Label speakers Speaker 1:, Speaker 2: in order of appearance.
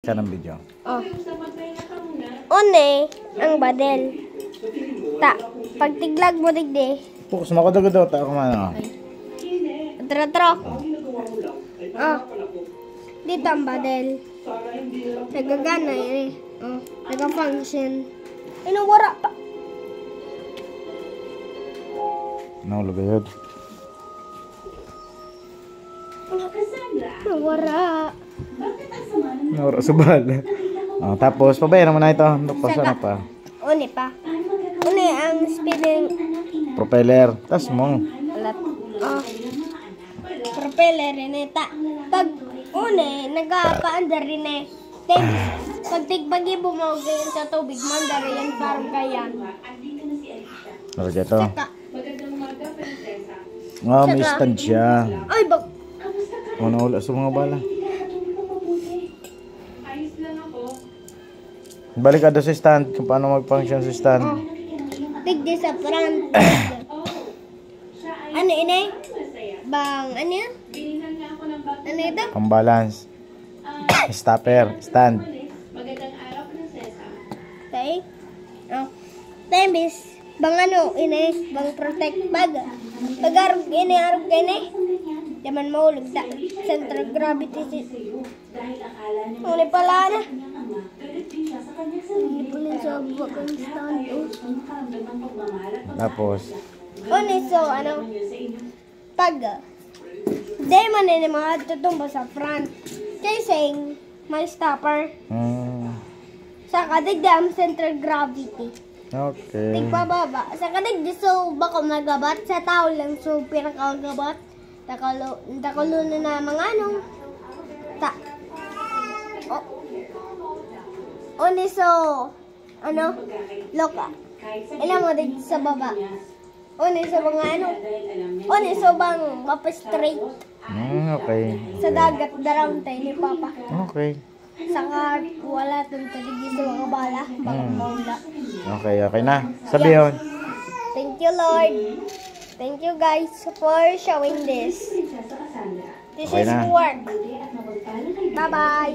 Speaker 1: Sa ng video.
Speaker 2: Oh. Une, ang badel. Pag tiglag mo digdi.
Speaker 1: Pukus mo ko daw ta ako man.
Speaker 2: Tro. Oh. Dito ang badel. Nagagana yun eh. Oh. Nag-function. Inuwara pa.
Speaker 1: Nahulog yun.
Speaker 2: Nawara.
Speaker 1: Nawara sa bala. Oh, tapos, pabayaran mo na ito. Ano pa?
Speaker 2: Une pa. Une ang spinning.
Speaker 1: Propeller. Tas mo.
Speaker 2: Oh. Propeller rin eh. Pag une, nagpaandar rin eh. Pag tigbagi bumawag yan sa tubig, mandar yan parang kayan.
Speaker 1: Ano dito?
Speaker 2: Saka.
Speaker 1: Oh, may stand siya.
Speaker 2: Ay, bak.
Speaker 1: Oh, nawala sa mga bala. Balik ka sa stand kung paano mag-function sa stand.
Speaker 2: Oh. Tigdi sa front. Ano inay? Bang, ano yun? Ano ito?
Speaker 1: Pang-balance. Stopper. Stand.
Speaker 2: Okay. Oh. Times. Bang ano, inay? Bang protect bag. Pag-arog inay, arog inay. Yaman mahulog da. Center of gravity. Uli pala na. Hindi pala sa bakang stand.
Speaker 1: Tapos.
Speaker 2: Uli, so ano? Pag di man na mga tutumba sa front. Kasi may stopper. Sa kadigdam center gravity.
Speaker 1: Okay.
Speaker 2: Tigpababa. Sa kadigdi so baka nagabat. Sa tao lang so pinakagabat. Takalo na mga anong Oni so ano loka ilang mo din sa baba oni so mga ano oni so bang mapa-straight
Speaker 1: Okay.
Speaker 2: sa dagat daram tayo ni Papa
Speaker 1: Okay.
Speaker 2: saka wala tong taligi sa mga bala baka maula.
Speaker 1: Okay na. Sabi yun.
Speaker 2: Thank you Lord. Thank you guys for showing this. This
Speaker 1: Okay
Speaker 2: is
Speaker 1: na.
Speaker 2: work. Bye-bye.